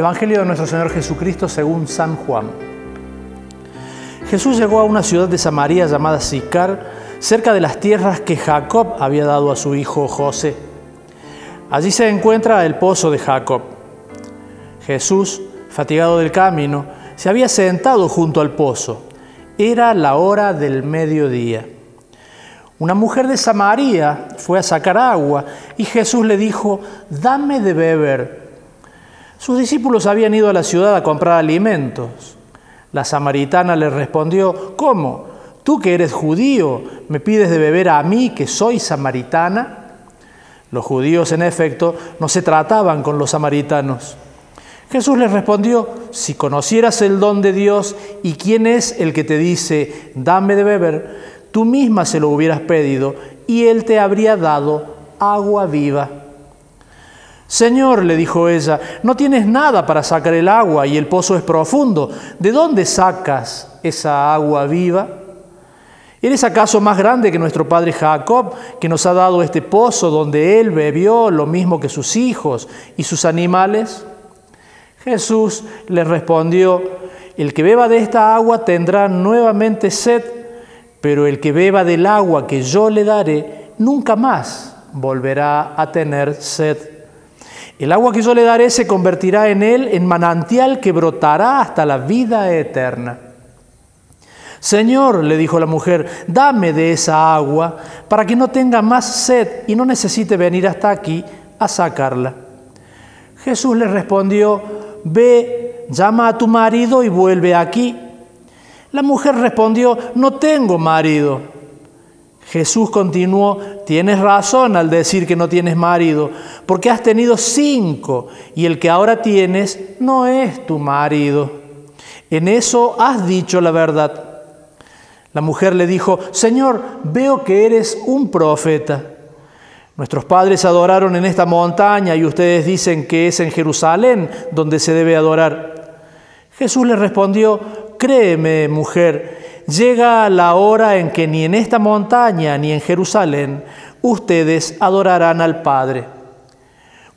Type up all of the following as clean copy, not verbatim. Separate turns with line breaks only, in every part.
Evangelio de nuestro Señor Jesucristo según San Juan. Jesús llegó a una ciudad de Samaria llamada Sicar, cerca de las tierras que Jacob había dado a su hijo José. Allí se encuentra el pozo de Jacob. Jesús, fatigado del camino, se había sentado junto al pozo. Era la hora del mediodía. Una mujer de Samaria fue a sacar agua y Jesús le dijo: «Dame de beber». Sus discípulos habían ido a la ciudad a comprar alimentos. La samaritana le respondió: «¿Cómo? Tú que eres judío, ¿me pides de beber a mí que soy samaritana?». Los judíos, en efecto, no se trataban con los samaritanos. Jesús les respondió: «Si conocieras el don de Dios y quién es el que te dice, dame de beber, tú misma se lo hubieras pedido y él te habría dado agua viva». «Señor», le dijo ella, «no tienes nada para sacar el agua y el pozo es profundo. ¿De dónde sacas esa agua viva? ¿Eres acaso más grande que nuestro padre Jacob, que nos ha dado este pozo donde él bebió lo mismo que sus hijos y sus animales?». Jesús le respondió: «El que beba de esta agua tendrá nuevamente sed, pero el que beba del agua que yo le daré nunca más volverá a tener sed. El agua que yo le daré se convertirá en él en manantial que brotará hasta la vida eterna». «Señor», le dijo la mujer, «dame de esa agua para que no tenga más sed y no necesite venir hasta aquí a sacarla». Jesús le respondió: «Ve, llama a tu marido y vuelve aquí». La mujer respondió: «No tengo marido». Jesús continuó: «Tienes razón al decir que no tienes marido, porque has tenido 5 y el que ahora tienes no es tu marido. En eso has dicho la verdad». La mujer le dijo: «Señor, veo que eres un profeta. Nuestros padres adoraron en esta montaña y ustedes dicen que es en Jerusalén donde se debe adorar». Jesús le respondió: «Créeme, mujer, llega la hora en que ni en esta montaña ni en Jerusalén ustedes adorarán al Padre.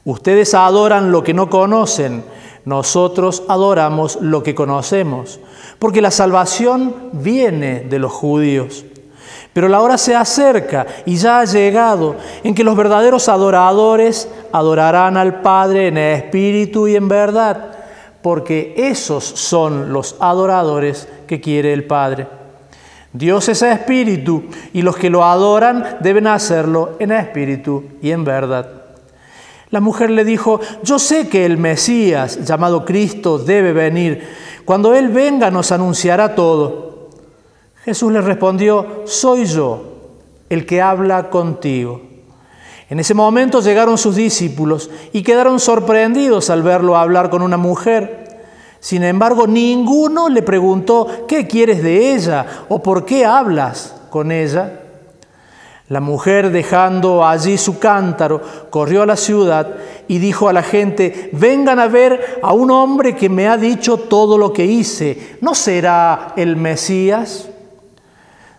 Ustedes adoran lo que no conocen, nosotros adoramos lo que conocemos, porque la salvación viene de los judíos. Pero la hora se acerca y ya ha llegado en que los verdaderos adoradores adorarán al Padre en espíritu y en verdad, porque esos son los adoradores que quiere el Padre. Dios es espíritu y los que lo adoran deben hacerlo en espíritu y en verdad». La mujer le dijo: «Yo sé que el Mesías, llamado Cristo, debe venir. Cuando Él venga nos anunciará todo». Jesús le respondió: «Soy yo, el que habla contigo». En ese momento llegaron sus discípulos y quedaron sorprendidos al verlo hablar con una mujer. Sin embargo, ninguno le preguntó: «¿Qué quieres de ella?», o «¿por qué hablas con ella?». La mujer, dejando allí su cántaro, corrió a la ciudad y dijo a la gente: «Vengan a ver a un hombre que me ha dicho todo lo que hice. ¿No será el Mesías?».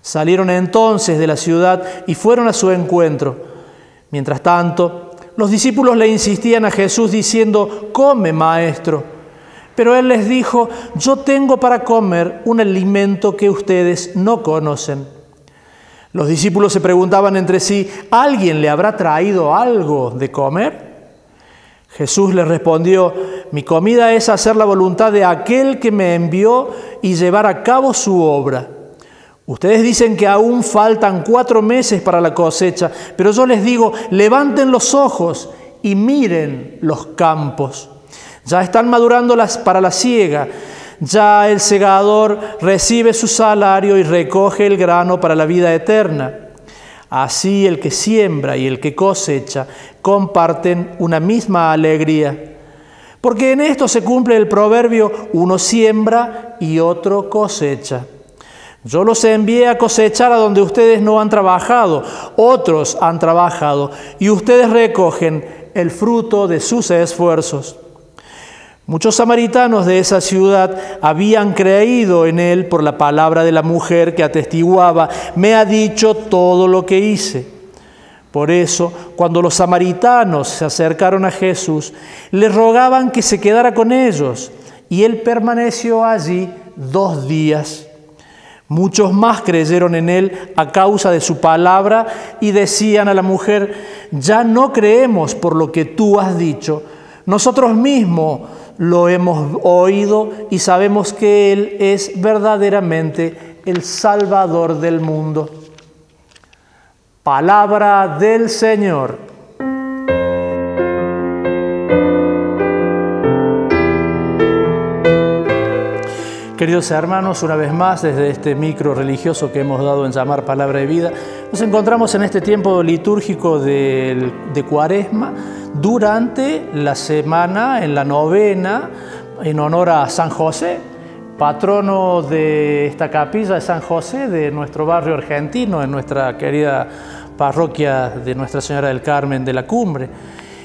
Salieron entonces de la ciudad y fueron a su encuentro. Mientras tanto, los discípulos le insistían a Jesús diciendo: «Come, maestro». Pero él les dijo: «Yo tengo para comer un alimento que ustedes no conocen». Los discípulos se preguntaban entre sí: ¿alguien le habrá traído algo de comer? Jesús les respondió: «Mi comida es hacer la voluntad de aquel que me envió y llevar a cabo su obra. Ustedes dicen que aún faltan 4 meses para la cosecha, pero yo les digo: levanten los ojos y miren los campos. Ya están madurando para la siega. Ya el segador recibe su salario y recoge el grano para la vida eterna. Así el que siembra y el que cosecha comparten una misma alegría. Porque en esto se cumple el proverbio: uno siembra y otro cosecha. Yo los envié a cosechar a donde ustedes no han trabajado, otros han trabajado y ustedes recogen el fruto de sus esfuerzos». Muchos samaritanos de esa ciudad habían creído en él por la palabra de la mujer que atestiguaba: «Me ha dicho todo lo que hice». Por eso, cuando los samaritanos se acercaron a Jesús, le rogaban que se quedara con ellos, y él permaneció allí 2 días. Muchos más creyeron en él a causa de su palabra y decían a la mujer: ya no creemos por lo que tú has dicho. Nosotros mismos lo hemos oído y sabemos que él es verdaderamente el Salvador del mundo. Palabra del Señor. Queridos hermanos, una vez más, desde este micro religioso que hemos dado en llamar Palabra de Vida, nos encontramos en este tiempo litúrgico de Cuaresma, durante la semana, en la novena, en honor a San José, patrono de esta capilla de San José, de nuestro barrio argentino, en nuestra querida parroquia de Nuestra Señora del Carmen de la Cumbre.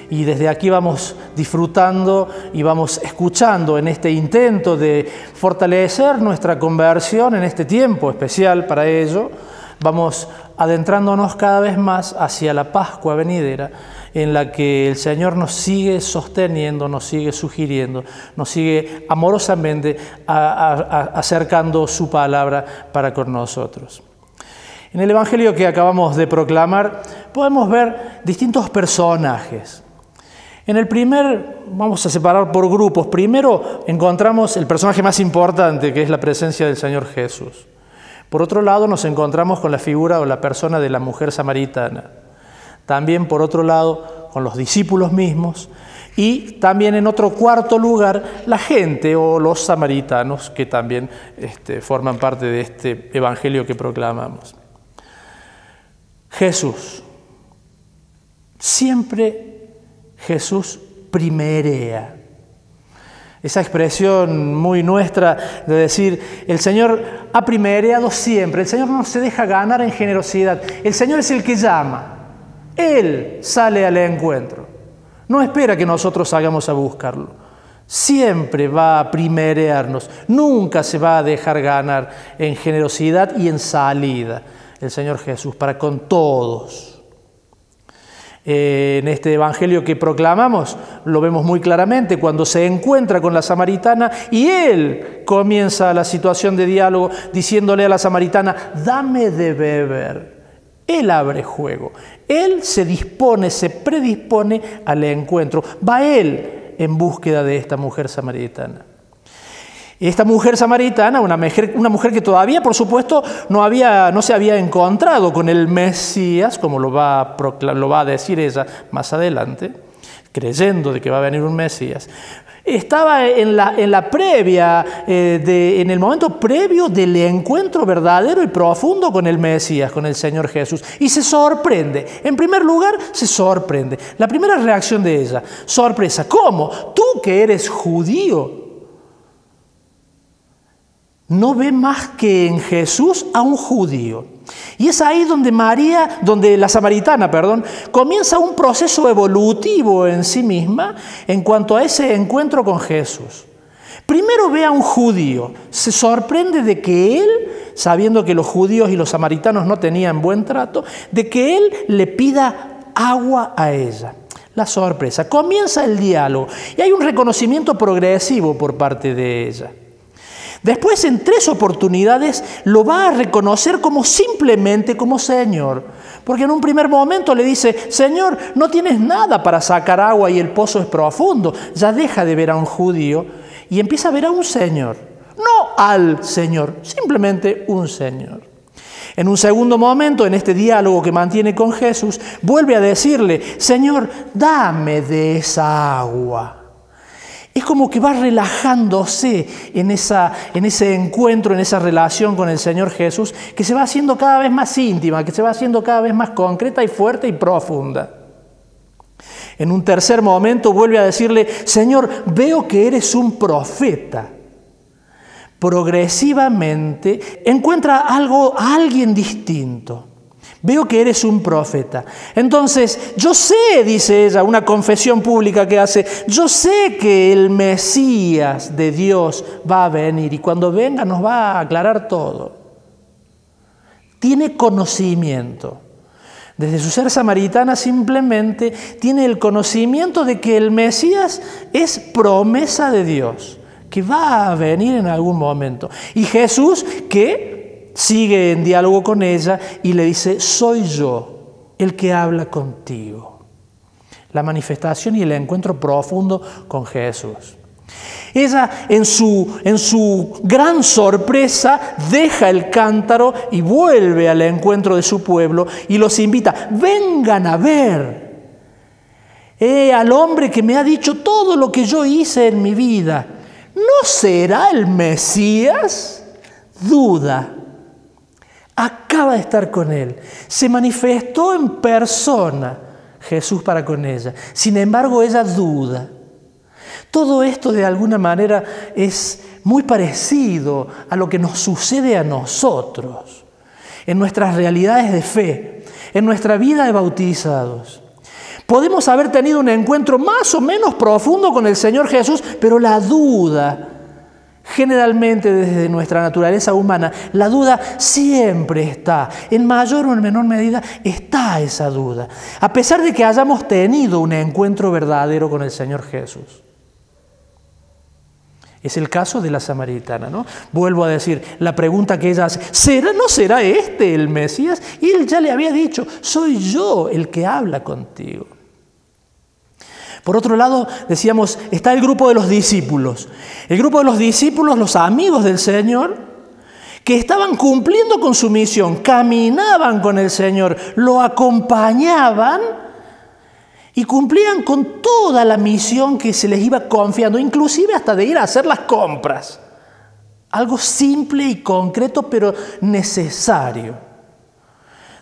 Y desde aquí vamos disfrutando y vamos escuchando en este intento de fortalecer nuestra conversión en este tiempo especial para ello. Vamos adentrándonos cada vez más hacia la Pascua venidera, en la que el Señor nos sigue sosteniendo, nos sigue sugiriendo, nos sigue amorosamente acercando su palabra para con nosotros. En el Evangelio que acabamos de proclamar podemos ver distintos personajes. En el vamos a separar por grupos. Primero encontramos el personaje más importante, que es la presencia del Señor Jesús. Por otro lado nos encontramos con la figura o la persona de la mujer samaritana. También por otro lado con los discípulos mismos. Y también en otro cuarto lugar la gente o los samaritanos, que también forman parte de este Evangelio que proclamamos. Jesús. Siempre Jesús primerea. Esa expresión muy nuestra de decir, el Señor ha primereado siempre. El Señor no se deja ganar en generosidad. El Señor es el que llama. Él sale al encuentro. No espera que nosotros salgamos a buscarlo. Siempre va a primerearnos. Nunca se va a dejar ganar en generosidad y en salida el Señor Jesús para con todos. En este Evangelio que proclamamos lo vemos muy claramente cuando se encuentra con la samaritana y él comienza la situación de diálogo diciéndole a la samaritana: dame de beber. Él abre juego, él se predispone al encuentro, va él en búsqueda de esta mujer samaritana. Esta mujer samaritana, una mujer que todavía, por supuesto, no se había encontrado con el Mesías, como lo va a decir ella más adelante, creyendo de que va a venir un Mesías. Estaba en el momento previo del encuentro verdadero y profundo con el Mesías, con el Señor Jesús, y se sorprende. En primer lugar, se sorprende. La primera reacción de ella, sorpresa. ¿Cómo? Tú que eres judío, no ve más que en Jesús a un judío. Y es ahí donde la samaritana, comienza un proceso evolutivo en sí misma en cuanto a ese encuentro con Jesús. Primero ve a un judío, se sorprende de que él, sabiendo que los judíos y los samaritanos no tenían buen trato, de que él le pida agua a ella. La sorpresa, comienza el diálogo y hay un reconocimiento progresivo por parte de ella. Después, en 3 oportunidades, lo va a reconocer simplemente como Señor. Porque en un primer momento le dice: Señor, no tienes nada para sacar agua y el pozo es profundo. Ya deja de ver a un judío y empieza a ver a un Señor. No al Señor, simplemente un Señor. En un segundo momento, en este diálogo que mantiene con Jesús, vuelve a decirle: Señor, dame de esa agua. Es como que va relajándose en ese encuentro, en esa relación con el Señor Jesús, que se va haciendo cada vez más íntima, que se va haciendo cada vez más concreta y fuerte y profunda. En un tercer momento vuelve a decirle: Señor, veo que eres un profeta. Progresivamente encuentra a alguien distinto. Veo que eres un profeta. Entonces, yo sé, dice ella, una confesión pública que hace, yo sé que el Mesías de Dios va a venir y cuando venga nos va a aclarar todo. Tiene conocimiento Desde su ser samaritana simplemente tiene el conocimiento de que el Mesías es promesa de Dios, que va a venir en algún momento. Y Jesús que sigue en diálogo con ella y le dice, soy yo el que habla contigo. La manifestación y el encuentro profundo con Jesús. Ella, en su gran sorpresa, deja el cántaro y vuelve al encuentro de su pueblo y los invita, vengan a ver al hombre que me ha dicho todo lo que yo hice en mi vida. ¿No será el Mesías? Duda. Acaba de estar con él. Se manifestó en persona Jesús para con ella. Sin embargo, ella duda. Todo esto de alguna manera es muy parecido a lo que nos sucede a nosotros, en nuestras realidades de fe, en nuestra vida de bautizados. Podemos haber tenido un encuentro más o menos profundo con el Señor Jesús, pero la duda, generalmente desde nuestra naturaleza humana, la duda siempre está, en mayor o en menor medida está esa duda, a pesar de que hayamos tenido un encuentro verdadero con el Señor Jesús. Es el caso de la samaritana, ¿no? Vuelvo a decir, la pregunta que ella hace, ¿no será este el Mesías? Y él ya le había dicho, soy yo el que habla contigo. Por otro lado, decíamos, está el grupo de los discípulos. El grupo de los discípulos, los amigos del Señor, que estaban cumpliendo con su misión, caminaban con el Señor, lo acompañaban y cumplían con toda la misión que se les iba confiando, inclusive hasta de ir a hacer las compras. Algo simple y concreto, pero necesario.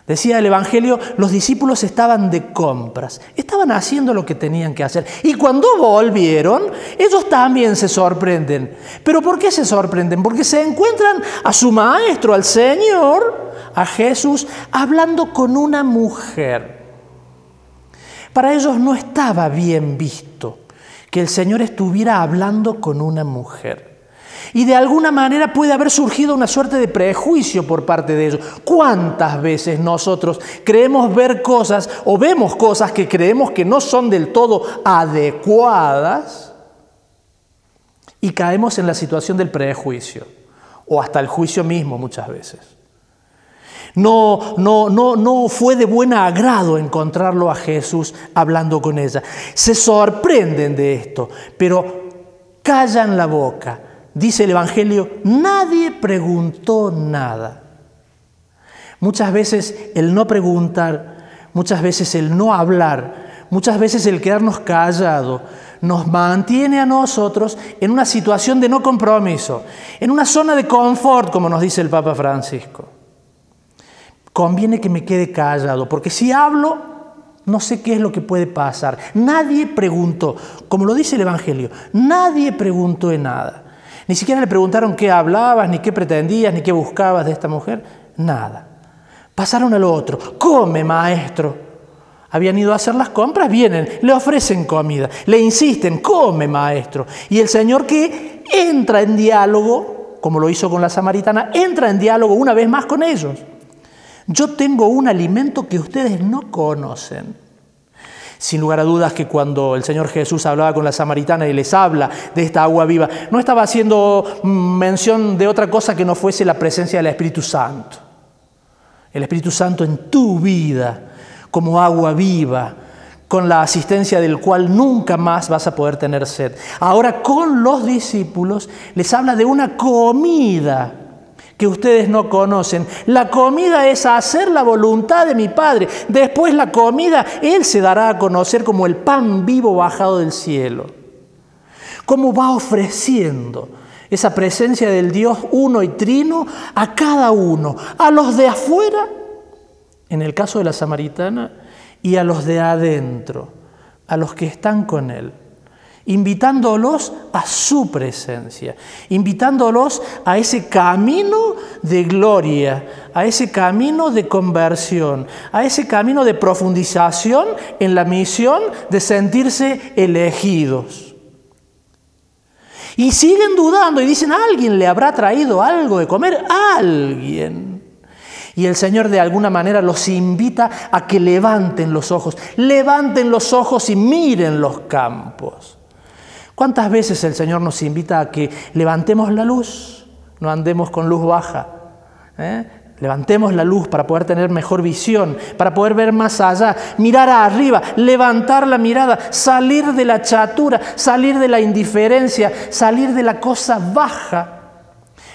Decía el Evangelio, los discípulos estaban de compras, estaban haciendo lo que tenían que hacer. Y cuando volvieron, ellos también se sorprenden. ¿Pero por qué se sorprenden? Porque se encuentran a su maestro, al Señor, a Jesús, hablando con una mujer. Para ellos no estaba bien visto que el Señor estuviera hablando con una mujer. Y de alguna manera puede haber surgido una suerte de prejuicio por parte de ellos. ¿Cuántas veces nosotros creemos ver cosas o vemos cosas que creemos que no son del todo adecuadas y caemos en la situación del prejuicio o hasta el juicio mismo muchas veces? No fue de buen agrado encontrarlo a Jesús hablando con ella. Se sorprenden de esto, pero callan la boca. Dice el Evangelio, nadie preguntó nada. Muchas veces el no preguntar, muchas veces el no hablar, muchas veces el quedarnos callados nos mantiene a nosotros en una situación de no compromiso, en una zona de confort, como nos dice el Papa Francisco. Conviene que me quede callado, porque si hablo, no sé qué es lo que puede pasar. Nadie preguntó, como lo dice el Evangelio, nadie preguntó de nada. Ni siquiera le preguntaron qué hablabas, ni qué pretendías, ni qué buscabas de esta mujer. Nada. Pasaron a lo otro. Come, maestro. Habían ido a hacer las compras, vienen, le ofrecen comida, le insisten, come, maestro. Y el Señor que entra en diálogo, como lo hizo con la samaritana, entra en diálogo una vez más con ellos. Yo tengo un alimento que ustedes no conocen. Sin lugar a dudas que cuando el Señor Jesús hablaba con la samaritana y les habla de esta agua viva, no estaba haciendo mención de otra cosa que no fuese la presencia del Espíritu Santo. El Espíritu Santo en tu vida, como agua viva, con la asistencia del cual nunca más vas a poder tener sed. Ahora con los discípulos les habla de una comida que ustedes no conocen. La comida es hacer la voluntad de mi Padre. Después la comida, Él se dará a conocer como el pan vivo bajado del cielo. Cómo va ofreciendo esa presencia del Dios uno y trino a cada uno, a los de afuera, en el caso de la samaritana, y a los de adentro, a los que están con Él. Invitándolos a su presencia, invitándolos a ese camino de gloria, a ese camino de conversión, a ese camino de profundización en la misión de sentirse elegidos. Y siguen dudando y dicen, ¿alguien le habrá traído algo de comer? ¿Alguien? Y el Señor de alguna manera los invita a que levanten los ojos y miren los campos. ¿Cuántas veces el Señor nos invita a que levantemos la luz? No andemos con luz baja. Levantemos la luz para poder tener mejor visión, para poder ver más allá, mirar arriba, levantar la mirada, salir de la chatura, salir de la indiferencia, salir de la cosa baja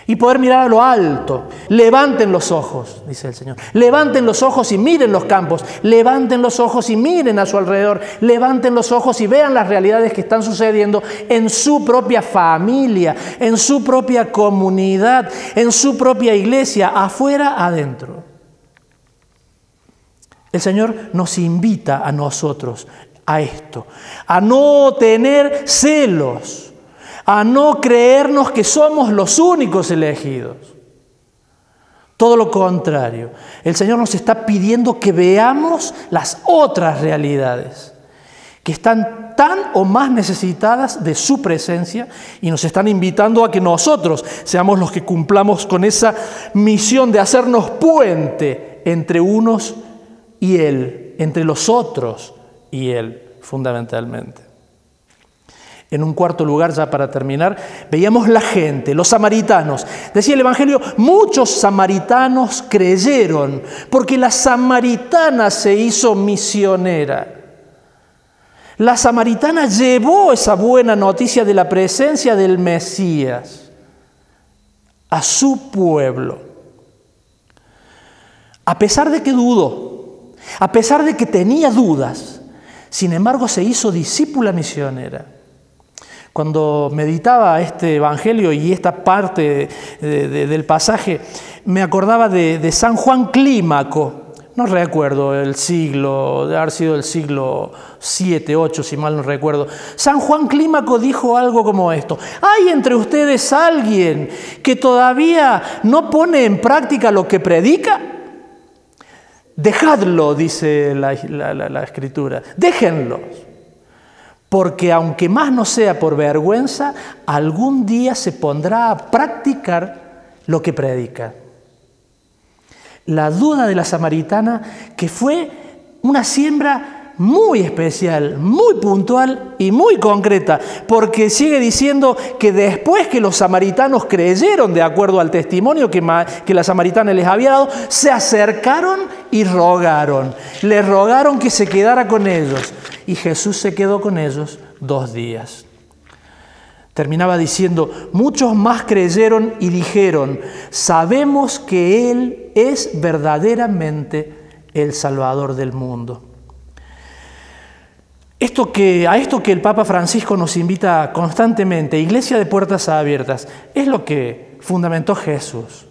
y poder mirar a lo alto. Levanten los ojos, dice el Señor. Levanten los ojos y miren los campos. Levanten los ojos y miren a su alrededor. Levanten los ojos y vean las realidades que están sucediendo en su propia familia, en su propia comunidad, en su propia iglesia, afuera, adentro. El Señor nos invita a nosotros a esto, a no tener celos, a no creernos que somos los únicos elegidos. Todo lo contrario, el Señor nos está pidiendo que veamos las otras realidades, que están tan o más necesitadas de su presencia, y nos están invitando a que nosotros seamos los que cumplamos con esa misión de hacernos puente entre unos y Él, entre los otros y Él, fundamentalmente. En un cuarto lugar, ya para terminar, veíamos la gente, los samaritanos. Decía el Evangelio, muchos samaritanos creyeron, porque la samaritana se hizo misionera. La samaritana llevó esa buena noticia de la presencia del Mesías a su pueblo. A pesar de que dudó, a pesar de que tenía dudas, sin embargo se hizo discípula misionera. Cuando meditaba este Evangelio y esta parte del pasaje, me acordaba de San Juan Clímaco. No recuerdo el siglo, debe haber sido el siglo 7, 8, si mal no recuerdo. San Juan Clímaco dijo algo como esto: ¿hay entre ustedes alguien que todavía no pone en práctica lo que predica? Dejadlo, dice la Escritura, déjenlos. Porque aunque más no sea por vergüenza, algún día se pondrá a practicar lo que predica. La duda de la samaritana, que fue una siembra muy especial, muy puntual y muy concreta, porque sigue diciendo que después que los samaritanos creyeron, de acuerdo al testimonio que la samaritana les había dado, se acercaron y rogaron. Le rogaron que se quedara con ellos. Y Jesús se quedó con ellos 2 días. Terminaba diciendo, muchos más creyeron y dijeron, sabemos que Él es verdaderamente el Salvador del mundo. A esto que el Papa Francisco nos invita constantemente, Iglesia de puertas abiertas, es lo que fundamentó Jesús.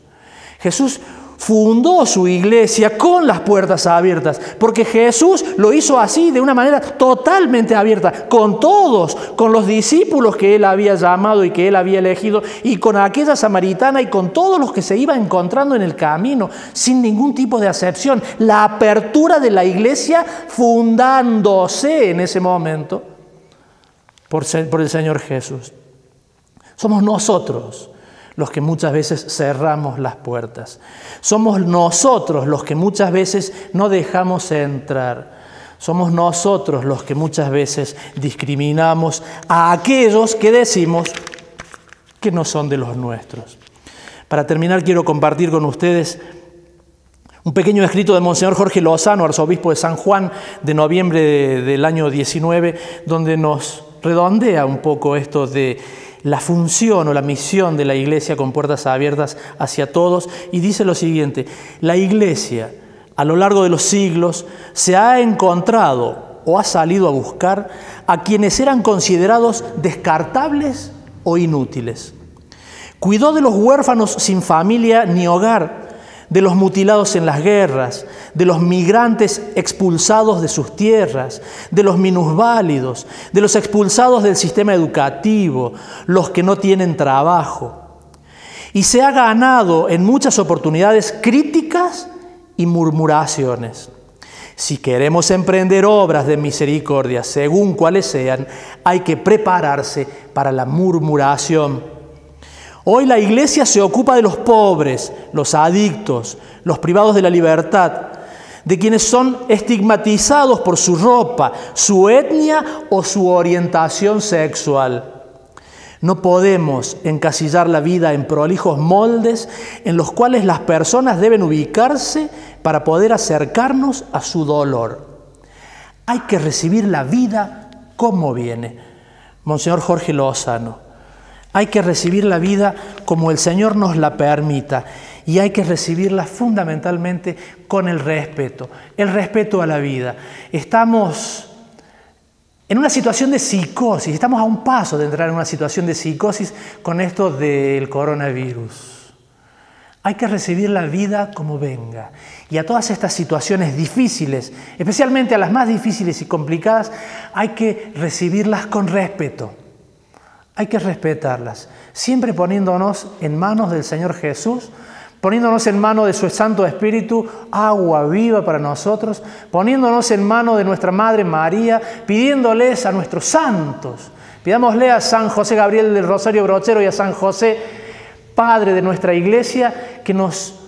Jesús fundó su iglesia con las puertas abiertas, porque Jesús lo hizo así, de una manera totalmente abierta, con todos, con los discípulos que Él había llamado y que Él había elegido, y con aquella samaritana y con todos los que se iba encontrando en el camino, sin ningún tipo de acepción. La apertura de la iglesia fundándose en ese momento por el Señor Jesús. Somos nosotros los que muchas veces cerramos las puertas. Somos nosotros los que muchas veces no dejamos entrar. Somos nosotros los que muchas veces discriminamos a aquellos que decimos que no son de los nuestros. Para terminar, quiero compartir con ustedes un pequeño escrito de Monseñor Jorge Lozano, arzobispo de San Juan, de noviembre del año 19, donde nos redondea un poco esto de la función o la misión de la iglesia con puertas abiertas hacia todos, y dice lo siguiente: la iglesia a lo largo de los siglos se ha encontrado o ha salido a buscar a quienes eran considerados descartables o inútiles. Cuidó de los huérfanos sin familia ni hogar, de los mutilados en las guerras, de los migrantes expulsados de sus tierras, de los minusválidos, de los expulsados del sistema educativo, los que no tienen trabajo. Y se ha ganado en muchas oportunidades críticas y murmuraciones. Si queremos emprender obras de misericordia, según cuales sean, hay que prepararse para la murmuración. Hoy la iglesia se ocupa de los pobres, los adictos, los privados de la libertad, de quienes son estigmatizados por su ropa, su etnia o su orientación sexual. No podemos encasillar la vida en prolijos moldes en los cuales las personas deben ubicarse para poder acercarnos a su dolor. Hay que recibir la vida como viene. Monseñor Jorge Lozano. Hay que recibir la vida como el Señor nos la permita y hay que recibirla fundamentalmente con el respeto a la vida. Estamos en una situación de psicosis, estamos a un paso de entrar en una situación de psicosis con esto del coronavirus. Hay que recibir la vida como venga y a todas estas situaciones difíciles, especialmente a las más difíciles y complicadas, hay que recibirlas con respeto. Hay que respetarlas, siempre poniéndonos en manos del Señor Jesús, poniéndonos en manos de su Santo Espíritu, agua viva para nosotros, poniéndonos en manos de nuestra Madre María, pidiéndoles a nuestros santos. Pidámosle a San José Gabriel del Rosario Brochero y a San José, Padre de nuestra Iglesia, que nos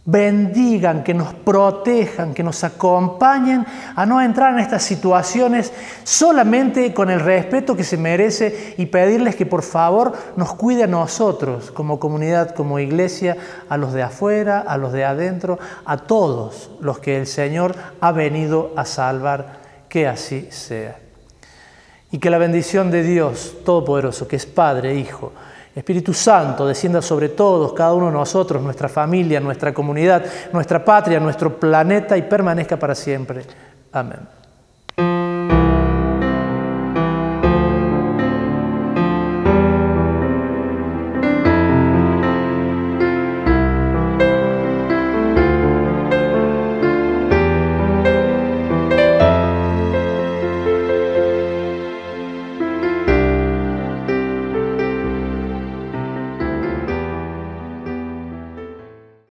bendigan, que nos protejan, que nos acompañen a no entrar en estas situaciones solamente con el respeto que se merece y pedirles que por favor nos cuide a nosotros como comunidad, como iglesia, a los de afuera, a los de adentro, a todos los que el Señor ha venido a salvar, que así sea. Y que la bendición de Dios Todopoderoso, que es Padre, Hijo, Espíritu Santo, descienda sobre todos, cada uno de nosotros, nuestra familia, nuestra comunidad, nuestra patria, nuestro planeta y permanezca para siempre. Amén.